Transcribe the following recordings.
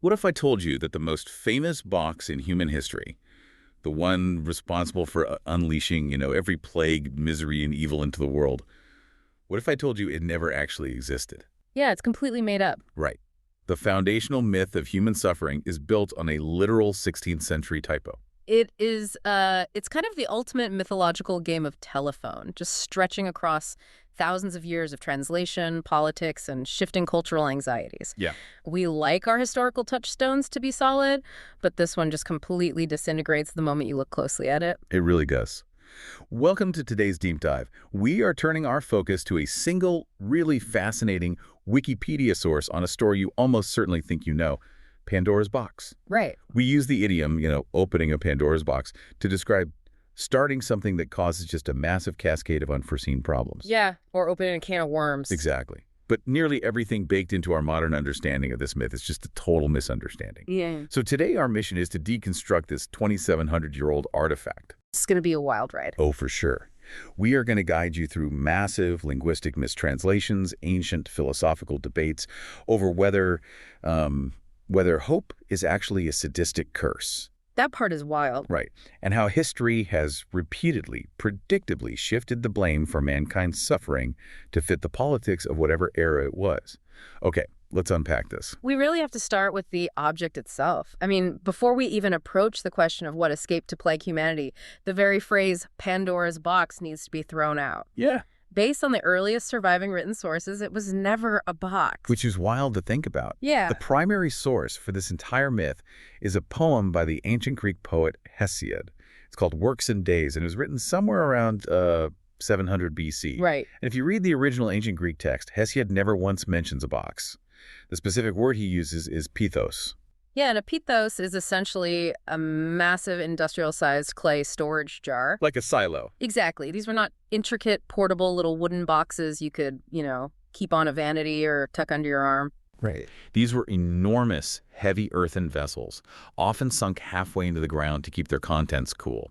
What if I told you that the most famous box in human history, the one responsible for unleashing, every plague, misery, and evil into the world, what if I told you it never actually existed? Yeah, it's completely made up. Right. The foundational myth of human suffering is built on a literal 16th century typo. It's kind of the ultimate mythological game of telephone, just stretching across thousands of years of translation, politics, and shifting cultural anxieties. Yeah. We like our historical touchstones to be solid, but this one just completely disintegrates the moment you look closely at it. It really does. Welcome to today's deep dive. We are turning our focus to a single, really fascinating Wikipedia source on a story you almost certainly think you know, Pandora's Box. Right. We use the idiom, opening a Pandora's box, to describe starting something that causes just a massive cascade of unforeseen problems. Yeah, or opening a can of worms. Exactly. But nearly everything baked into our modern understanding of this myth is just a total misunderstanding. Yeah. So today our mission is to deconstruct this 2,700-year-old artifact. It's going to be a wild ride. Oh, for sure. We are going to guide you through massive linguistic mistranslations, ancient philosophical debates over whether hope is actually a sadistic curse. That part is wild. Right. And how history has repeatedly, predictably shifted the blame for mankind's suffering to fit the politics of whatever era it was. Okay, let's unpack this. We really have to start with the object itself. I mean, before we even approach the question of what escaped to plague humanity, the very phrase Pandora's Box needs to be thrown out. Yeah. Based on the earliest surviving written sources, it was never a box. Which is wild to think about. Yeah. The primary source for this entire myth is a poem by the ancient Greek poet Hesiod. It's called Works and Days, and it was written somewhere around 700 BC. Right. And if you read the original ancient Greek text, Hesiod never once mentions a box. The specific word he uses is pithos. Yeah, and a pithos is essentially a massive industrial-sized clay storage jar. Like a silo. Exactly. These were not intricate, portable little wooden boxes you could, keep on a vanity or tuck under your arm. Right. These were enormous, heavy earthen vessels, often sunk halfway into the ground to keep their contents cool.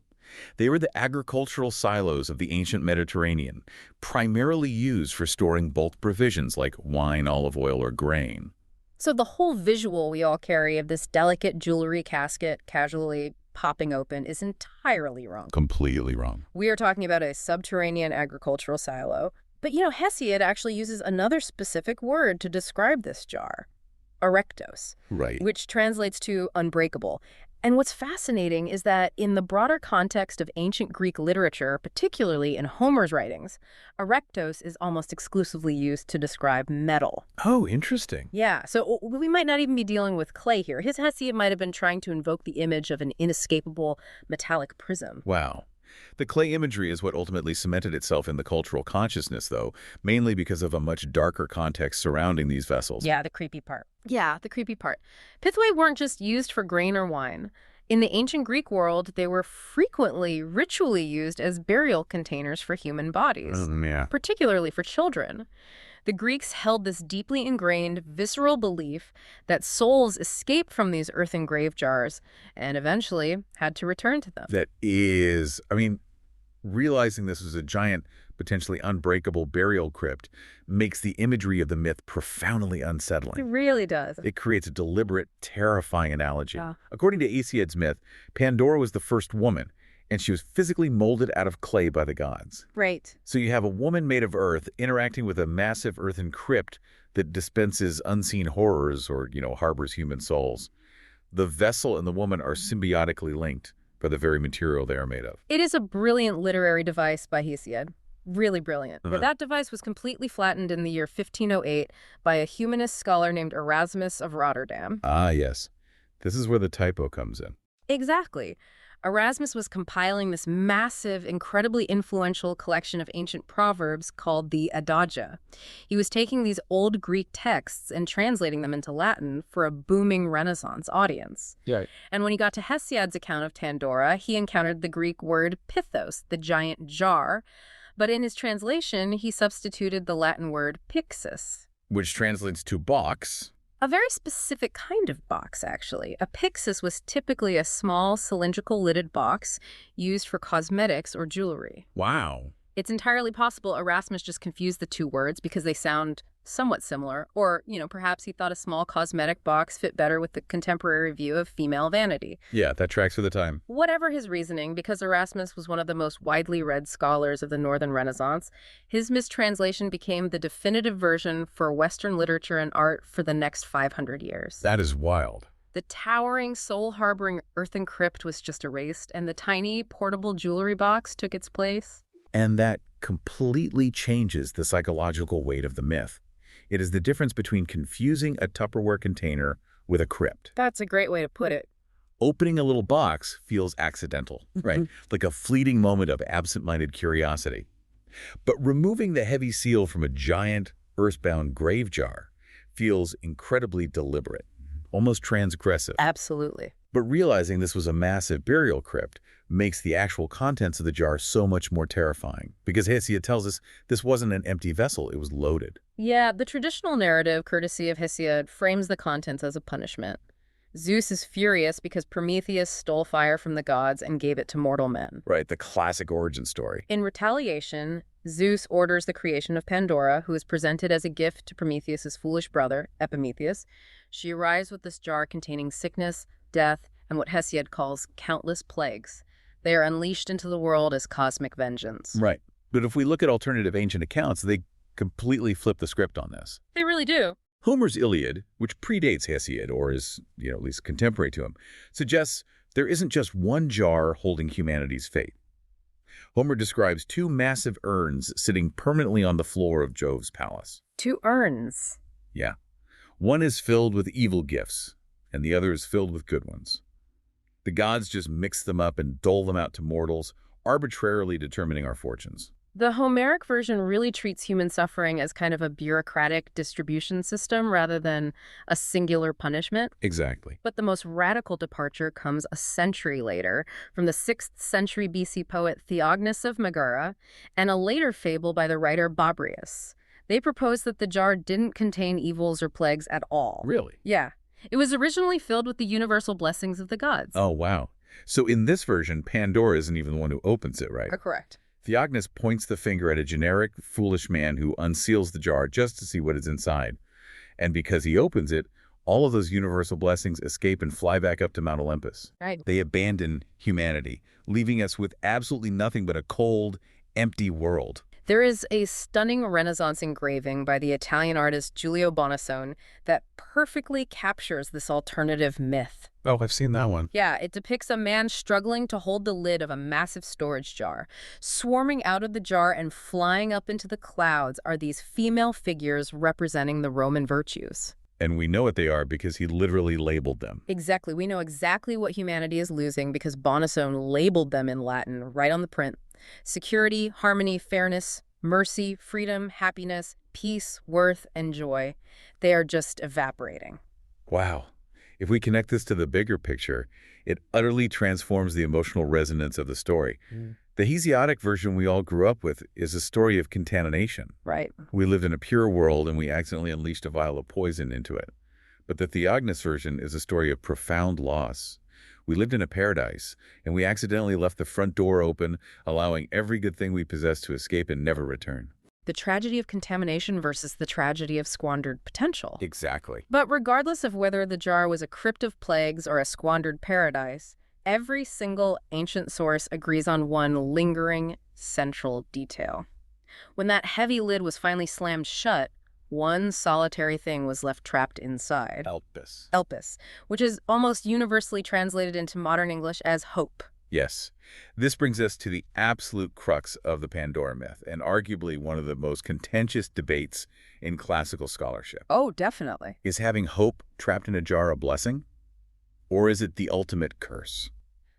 They were the agricultural silos of the ancient Mediterranean, primarily used for storing bulk provisions like wine, olive oil, or grain. So the whole visual we all carry of this delicate jewelry casket casually popping open is entirely wrong. Completely wrong. We are talking about a subterranean agricultural silo. But, Hesiod actually uses another specific word to describe this jar, erectos, Right. which translates to unbreakable. And what's fascinating is that in the broader context of ancient Greek literature, particularly in Homer's writings, erectos is almost exclusively used to describe metal. Oh, interesting. Yeah, so we might not even be dealing with clay here. His Hesiod might have been trying to invoke the image of an inescapable metallic prism. Wow. The clay imagery is what ultimately cemented itself in the cultural consciousness, though, mainly because of a much darker context surrounding these vessels. Yeah, the creepy part. Pithoi weren't just used for grain or wine. In the ancient Greek world, they were frequently ritually used as burial containers for human bodies, Yeah. particularly for children. The Greeks held this deeply ingrained, visceral belief that souls escaped from these earthen grave jars and eventually had to return to them. That is, realizing this was a giant, potentially unbreakable burial crypt makes the imagery of the myth profoundly It unsettling. really does. It creates a deliberate, terrifying analogy. Yeah. According to Hesiod's myth, Pandora was the first woman, and she was physically molded out of clay by the gods. Right. So you have a woman made of earth interacting with a massive earthen crypt that dispenses unseen horrors or, harbors human souls. The vessel and the woman are symbiotically linked by the very material they are made of. It is a brilliant literary device by Hesiod. Really brilliant. Uh-huh. That device was completely flattened in the year 1508 by a humanist scholar named Erasmus of Rotterdam. Ah, yes. This is where the typo comes in. Exactly. Erasmus was compiling this massive, incredibly influential collection of ancient proverbs called the Adagia. He was taking these old Greek texts and translating them into Latin for a booming Renaissance audience. Yeah. And when he got to Hesiod's account of Pandora, he encountered the Greek word pithos, the giant jar, but in his translation, he substituted the Latin word pyxis. Which translates to box. A very specific kind of box, actually. A pyxis was typically a small cylindrical lidded box used for cosmetics or jewelry. Wow. It's entirely possible Erasmus just confused the two words because they sound somewhat similar, or, perhaps he thought a small cosmetic box fit better with the contemporary view of female vanity. Yeah, that tracks for the time. Whatever his reasoning, because Erasmus was one of the most widely read scholars of the Northern Renaissance, his mistranslation became the definitive version for Western literature and art for the next 500 years. That is wild. The towering, soul-harboring earthen crypt was just erased, and the tiny, portable jewelry box took its place. And that completely changes the psychological weight of the myth. It is the difference between confusing a Tupperware container with a crypt. That's a great way to put it. Opening a little box feels accidental, right? Like a fleeting moment of absent-minded curiosity. But removing the heavy seal from a giant, earthbound grave jar feels incredibly deliberate, almost transgressive. Absolutely. But realizing this was a massive burial crypt makes the actual contents of the jar so much more terrifying, because Hesiod tells us this wasn't an empty vessel, it was loaded. Yeah, the traditional narrative, courtesy of Hesiod, frames the contents as a punishment. Zeus is furious because Prometheus stole fire from the gods and gave it to mortal men. Right, the classic origin story. In retaliation, Zeus orders the creation of Pandora, who is presented as a gift to Prometheus's foolish brother, Epimetheus. She arrives with this jar containing sickness, death, and what Hesiod calls countless plagues. They are unleashed into the world as cosmic vengeance. Right. But if we look at alternative ancient accounts, they completely flip the script on this. They really do. Homer's Iliad, which predates Hesiod, or is, at least contemporary to him, suggests there isn't just one jar holding humanity's fate. Homer describes two massive urns sitting permanently on the floor of Jove's palace. Two urns. Yeah. One is filled with evil gifts, and the other is filled with good ones. The gods just mix them up and dole them out to mortals, arbitrarily determining our fortunes. The Homeric version really treats human suffering as kind of a bureaucratic distribution system rather than a singular punishment. Exactly. But the most radical departure comes a century later from the 6th century BC poet Theognis of Megara and a later fable by the writer Babrius. They proposed that the jar didn't contain evils or plagues at all. Really? Yeah. It was originally filled with the universal blessings of the gods. Oh, wow. So in this version, Pandora isn't even the one who opens it, right? Correct. Theognis points the finger at a generic, foolish man who unseals the jar just to see what is inside. And because he opens it, all of those universal blessings escape and fly back up to Mount Olympus. Right. They abandon humanity, leaving us with absolutely nothing but a cold, empty world. There is a stunning Renaissance engraving by the Italian artist Giulio Bonassone that perfectly captures this alternative myth. Oh, I've seen that one. Yeah, it depicts a man struggling to hold the lid of a massive storage jar. Swarming out of the jar and flying up into the clouds are these female figures representing the Roman virtues. And we know what they are because he literally labeled them. Exactly. We know exactly what humanity is losing because Bonassone labeled them in Latin right on the print. Security, harmony, fairness, mercy, freedom, happiness, peace, worth, and joy. They are just evaporating. Wow. If we connect this to the bigger picture, it utterly transforms the emotional resonance of the story. The Hesiodic version we all grew up with is a story of contamination. Right. We lived in a pure world and we accidentally unleashed a vial of poison into it. But the Theognis version is a story of profound loss. We lived in a paradise, and we accidentally left the front door open, allowing every good thing we possessed to escape and never return. The tragedy of contamination versus the tragedy of squandered potential. Exactly. But regardless of whether the jar was a crypt of plagues or a squandered paradise, every single ancient source agrees on one lingering, central detail. When that heavy lid was finally slammed shut, one solitary thing was left trapped inside. Elpis. Elpis, which is almost universally translated into modern English as hope. Yes. This brings us to the absolute crux of the Pandora myth, and arguably one of the most contentious debates in classical scholarship. Oh, definitely. Is having hope trapped in a jar a blessing? Or is it the ultimate curse?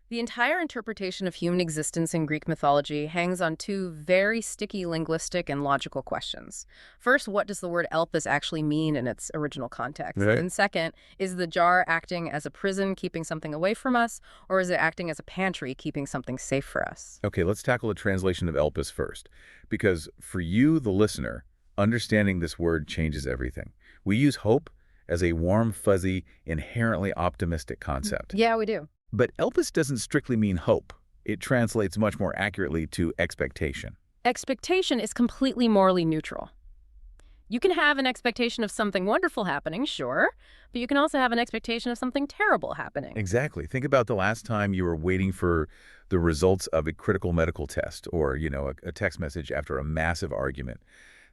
The entire interpretation of human existence in Greek mythology hangs on two very sticky linguistic and logical questions. First, what does the word elpis actually mean in its original context? Right. And second, is the jar acting as a prison keeping something away from us, or is it acting as a pantry keeping something safe for us? Okay, let's tackle the translation of elpis first, because for you, the listener, understanding this word changes everything. We use hope as a warm, fuzzy, inherently optimistic concept. Yeah, we do. But elpis doesn't strictly mean hope. It translates much more accurately to expectation. Expectation is completely morally neutral. You can have an expectation of something wonderful happening, sure, but you can also have an expectation of something terrible happening. Exactly. Think about the last time you were waiting for the results of a critical medical test or, a text message after a massive argument.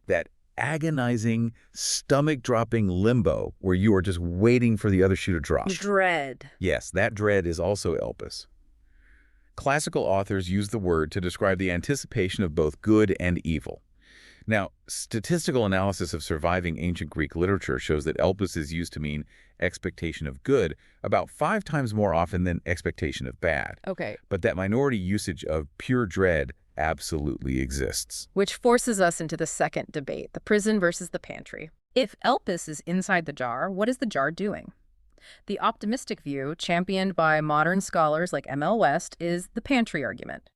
That agonizing, stomach-dropping limbo where you are just waiting for the other shoe to drop. Dread. Yes, that dread is also elpis. Classical authors use the word to describe the anticipation of both good and evil. Now, statistical analysis of surviving ancient Greek literature shows that elpis is used to mean expectation of good about 5 times more often than expectation of bad. Okay. But that minority usage of pure dread absolutely exists. Which forces us into the second debate, the prison versus the pantry. If elpis is inside the jar, what is the jar doing? The optimistic view, championed by modern scholars like M.L. West, is the pantry argument.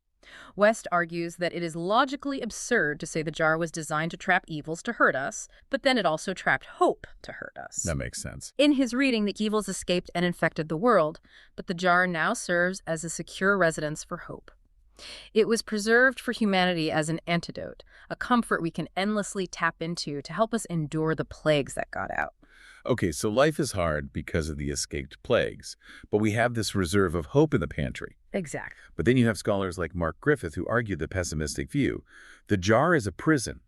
West argues that it is logically absurd to say the jar was designed to trap evils to hurt us, but then it also trapped hope to hurt us. That makes sense. In his reading, the evils escaped and infected the world, but the jar now serves as a secure residence for hope. It was preserved for humanity as an antidote, a comfort we can endlessly tap into to help us endure the plagues that got out. Okay, so life is hard because of the escaped plagues, but we have this reserve of hope in the pantry. Exactly. But then you have scholars like Mark Griffith who argue the pessimistic view. The jar is a prison.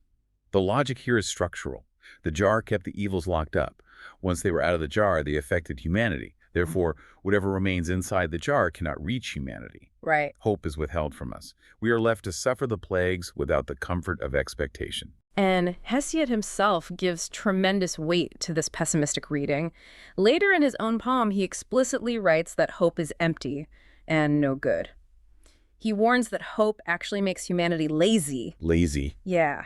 The logic here is structural. The jar kept the evils locked up. Once they were out of the jar, they affected humanity. Therefore, whatever remains inside the jar cannot reach humanity. Right. Hope is withheld from us. We are left to suffer the plagues without the comfort of expectation. And Hesiod himself gives tremendous weight to this pessimistic reading. Later in his own poem, he explicitly writes that hope is empty and no good. He warns that hope actually makes humanity lazy. Lazy. Yeah.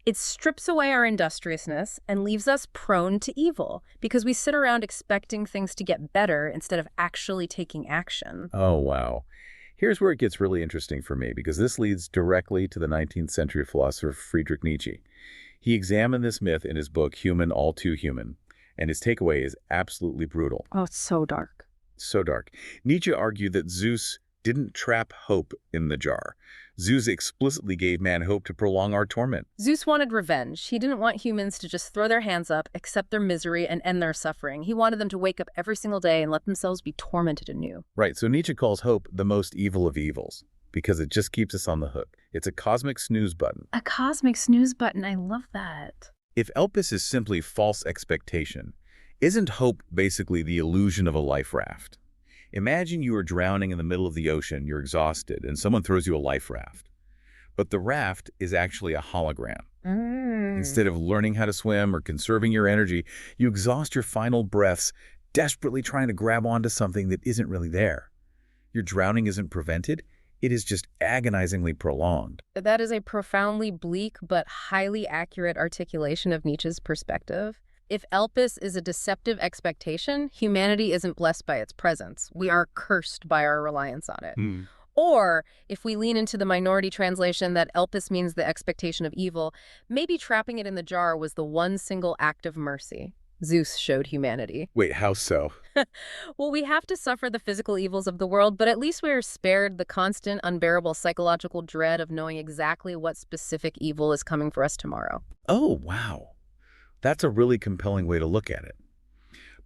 It strips away our industriousness and leaves us prone to evil because we sit around expecting things to get better instead of actually taking action. Oh, wow. Here's where it gets really interesting for me, because this leads directly to the 19th century philosopher Friedrich Nietzsche. He examined this myth in his book, Human, All Too Human, and his takeaway is absolutely brutal. Oh, it's so dark. So dark. Nietzsche argued that Zeus didn't trap hope in the jar. Zeus explicitly gave man hope to prolong our torment. Zeus wanted revenge. He didn't want humans to just throw their hands up, accept their misery, and end their suffering. He wanted them to wake up every single day and let themselves be tormented anew. Right, so Nietzsche calls hope the most evil of evils, because it just keeps us on the hook. It's a cosmic snooze button. A cosmic snooze button. I love that. If elpis is simply false expectation, isn't hope basically the illusion of a life raft? Imagine you are drowning in the middle of the ocean, you're exhausted, and someone throws you a life raft. But the raft is actually a hologram. Instead of learning how to swim or conserving your energy, you exhaust your final breaths, desperately trying to grab onto something that isn't really there. Your drowning isn't prevented, it is just agonizingly prolonged. That is a profoundly bleak but highly accurate articulation of Nietzsche's perspective. If elpis is a deceptive expectation, humanity isn't blessed by its presence. We are cursed by our reliance on it. Or, if we lean into the minority translation that elpis means the expectation of evil, maybe trapping it in the jar was the one single act of mercy Zeus showed humanity. Wait, how so? Well, we have to suffer the physical evils of the world, but at least we are spared the constant, unbearable psychological dread of knowing exactly what specific evil is coming for us tomorrow. Oh, wow. That's a really compelling way to look at it.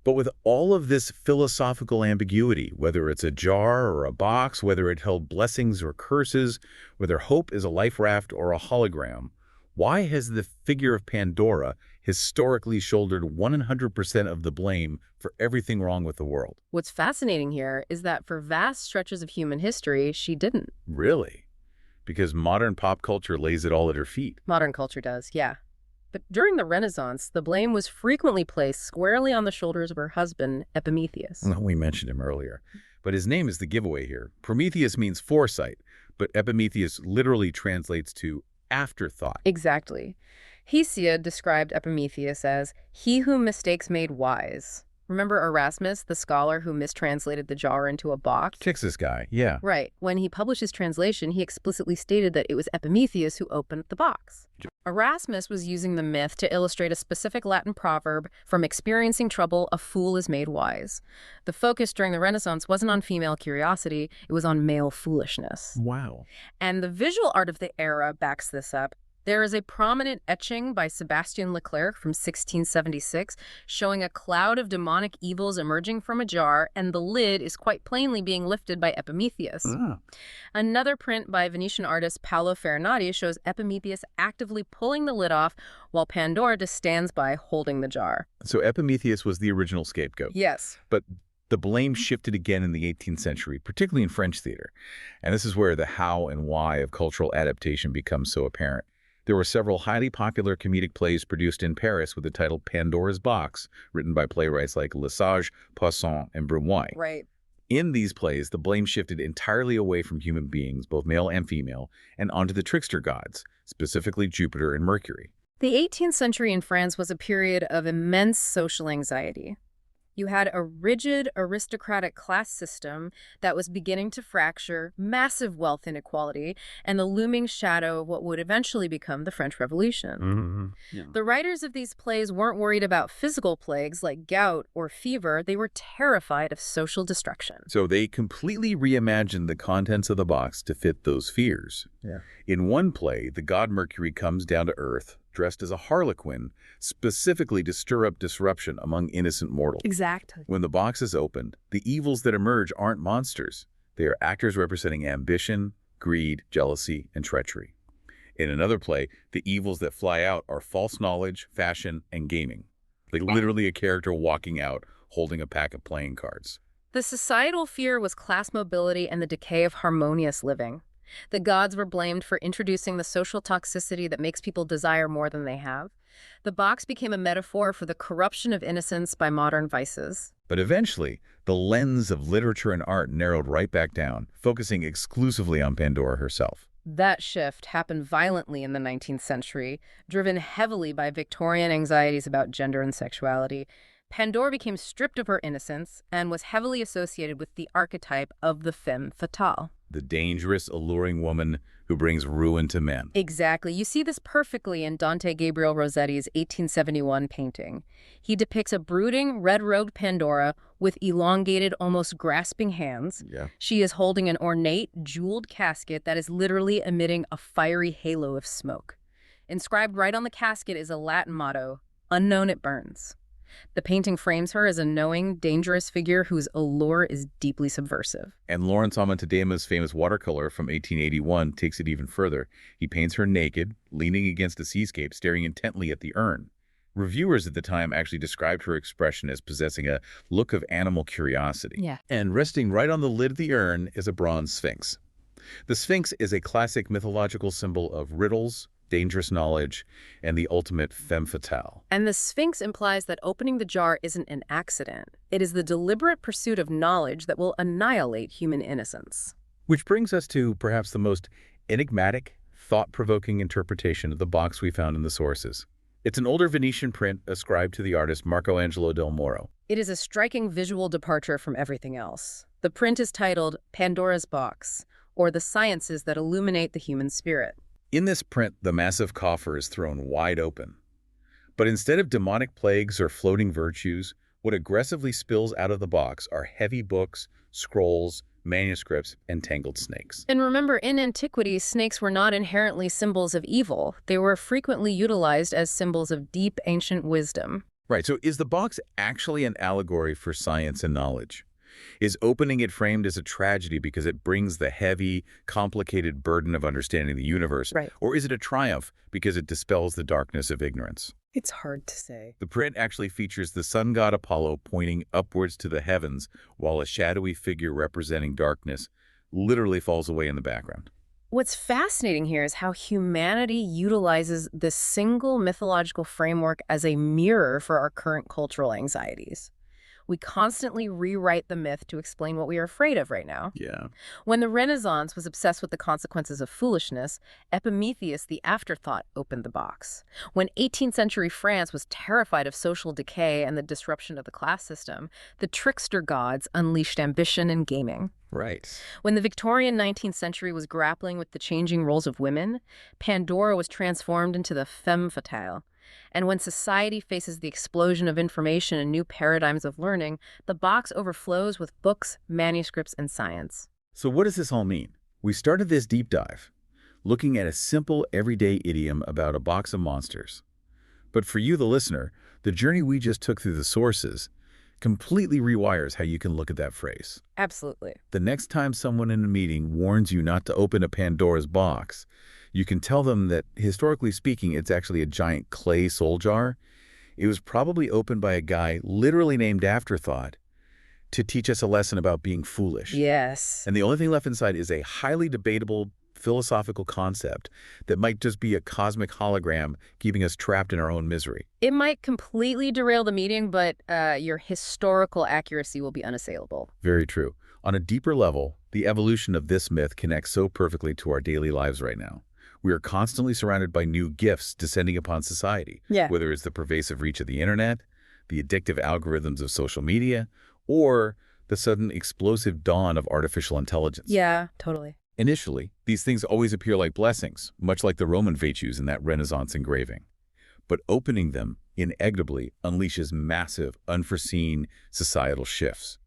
But with all of this philosophical ambiguity, whether it's a jar or a box, whether it held blessings or curses, whether hope is a life raft or a hologram, why has the figure of Pandora historically shouldered 100% of the blame for everything wrong with the world? What's fascinating here is that for vast stretches of human history, she didn't. Really? Because modern pop culture lays it all at her feet. Modern culture does, yeah. But during the Renaissance, the blame was frequently placed squarely on the shoulders of her husband, Epimetheus. Well, we mentioned him earlier, but his name is the giveaway here. Prometheus means foresight, but Epimetheus literally translates to afterthought. Exactly. Hesiod described Epimetheus as he whom mistakes made wise. Remember Erasmus, the scholar who mistranslated the jar into a box? Texas guy, yeah. Right. When he published his translation, he explicitly stated that it was Epimetheus who opened the box. Erasmus was using the myth to illustrate a specific Latin proverb, from experiencing trouble, a fool is made wise. The focus during the Renaissance wasn't on female curiosity, it was on male foolishness. Wow. And the visual art of the era backs this up. There is a prominent etching by Sebastian Leclerc from 1676 showing a cloud of demonic evils emerging from a jar, and the lid is quite plainly being lifted by Epimetheus. Ah. Another print by Venetian artist Paolo Farinati shows Epimetheus actively pulling the lid off while Pandora just stands by holding the jar. So Epimetheus was the original scapegoat. Yes. But the blame shifted again in the 18th century, particularly in French theater. And this is where the how and why of cultural adaptation becomes so apparent. There were several highly popular comedic plays produced in Paris with the title Pandoras Box, written by playwrights like Lesage, Poisson, and Brumoy. Right. In these plays, the blame shifted entirely away from human beings, both male and female, and onto the trickster gods, specifically Jupiter and Mercury. The 18th century in France was a period of immense social anxiety. You had a rigid aristocratic class system that was beginning to fracture, massive wealth inequality, and the looming shadow of what would eventually become the French Revolution. Mm-hmm. Yeah. The writers of these plays weren't worried about physical plagues like gout or fever. They were terrified of social destruction. So they completely reimagined the contents of the box to fit those fears. Yeah. In one play, the god Mercury comes down to Earth, dressed as a harlequin, specifically to stir up disruption among innocent mortals. Exactly. When the box is opened, the evils that emerge aren't monsters. They are actors representing ambition, greed, jealousy, and treachery. In another play, the evils that fly out are false knowledge, fashion, and gaming. Like literally a character walking out holding a pack of playing cards. The societal fear was class mobility and the decay of harmonious living. The gods were blamed for introducing the social toxicity that makes people desire more than they have. The box became a metaphor for the corruption of innocence by modern vices. But eventually, the lens of literature and art narrowed right back down, focusing exclusively on Pandora herself. That shift happened violently in the 19th century, driven heavily by Victorian anxieties about gender and sexuality. Pandora became stripped of her innocence and was heavily associated with the archetype of the femme fatale. The dangerous, alluring woman who brings ruin to men. Exactly. You see this perfectly in Dante Gabriel Rossetti's 1871 painting. He depicts a brooding, red-robed Pandora with elongated, almost grasping hands. Yeah. She is holding an ornate, jeweled casket that is literally emitting a fiery halo of smoke. Inscribed right on the casket is a Latin motto, "Unknown it burns." The painting frames her as a knowing, dangerous figure whose allure is deeply subversive. And Lawrence Amontadema's famous watercolor from 1881 takes it even further. He paints her naked, leaning against a seascape, staring intently at the urn. Reviewers at the time actually described her expression as possessing a look of animal curiosity. Yeah. And resting right on the lid of the urn is a bronze sphinx. The sphinx is a classic mythological symbol of riddles, dangerous knowledge, and the ultimate femme fatale. And the Sphinx implies that opening the jar isn't an accident. It is the deliberate pursuit of knowledge that will annihilate human innocence. Which brings us to perhaps the most enigmatic, thought-provoking interpretation of the box we found in the sources. It's an older Venetian print ascribed to the artist Marco Angelo del Moro. It is a striking visual departure from everything else. The print is titled Pandora's Box, or The Sciences That Illuminate the Human Spirit. In this print, the massive coffer is thrown wide open. But instead of demonic plagues or floating virtues, what aggressively spills out of the box are heavy books, scrolls, manuscripts, and tangled snakes. And remember, in antiquity, snakes were not inherently symbols of evil. They were frequently utilized as symbols of deep, ancient wisdom. Right, so is the box actually an allegory for science and knowledge? Is opening it framed as a tragedy because it brings the heavy, complicated burden of understanding the universe? Right. Or is it a triumph because it dispels the darkness of ignorance? It's hard to say. The print actually features the sun god Apollo pointing upwards to the heavens while a shadowy figure representing darkness literally falls away in the background. What's fascinating here is how humanity utilizes this single mythological framework as a mirror for our current cultural anxieties. We constantly rewrite the myth to explain what we are afraid of right now. Yeah. When the Renaissance was obsessed with the consequences of foolishness, Epimetheus, the afterthought, opened the box. When 18th century France was terrified of social decay and the disruption of the class system, the trickster gods unleashed ambition and gaming. Right. When the Victorian 19th century was grappling with the changing roles of women, Pandora was transformed into the femme fatale. And when society faces the explosion of information and new paradigms of learning, the box overflows with books, manuscripts, and science. So what does this all mean? We started this deep dive. looking at a simple, everyday idiom about a box of monsters. But for you, the listener, the journey we just took through the sources completely rewires how you can look at that phrase. Absolutely. The next time someone in a meeting warns you not to open a Pandora's box, you can tell them that, historically speaking, it's actually a giant clay soul jar. It was probably opened by a guy literally named Afterthought to teach us a lesson about being foolish. Yes. And the only thing left inside is a highly debatable philosophical concept that might just be a cosmic hologram keeping us trapped in our own misery. It might completely derail the meeting, but your historical accuracy will be unassailable. Very true. On a deeper level, the evolution of this myth connects so perfectly to our daily lives right now. We are constantly surrounded by new gifts descending upon society, Yeah. whether it's the pervasive reach of the internet, the addictive algorithms of social media, or the sudden explosive dawn of artificial intelligence. Yeah, totally. Initially, these things always appear like blessings, much like the Roman virtues in that Renaissance engraving. But opening them inevitably unleashes massive, unforeseen societal shifts.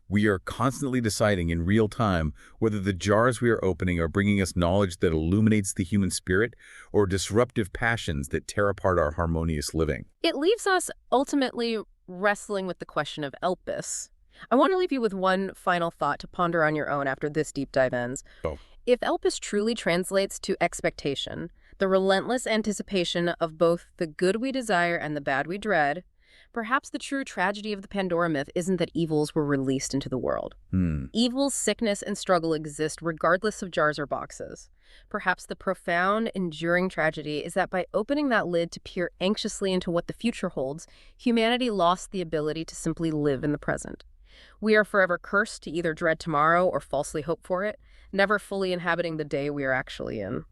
We are constantly deciding in real time whether the jars we are opening are bringing us knowledge that illuminates the human spirit or disruptive passions that tear apart our harmonious living. It leaves us ultimately wrestling with the question of Elpis. I want to leave you with one final thought to ponder on your own after this deep dive ends. Oh. If Elpis truly translates to expectation, the relentless anticipation of both the good we desire and the bad we dread, perhaps the true tragedy of the Pandora myth isn't that evils were released into the world. Evil, sickness, and struggle exist regardless of jars or boxes. Perhaps the profound, enduring tragedy is that by opening that lid to peer anxiously into what the future holds, humanity lost the ability to simply live in the present. We are forever cursed to either dread tomorrow or falsely hope for it, never fully inhabiting the day we are actually in.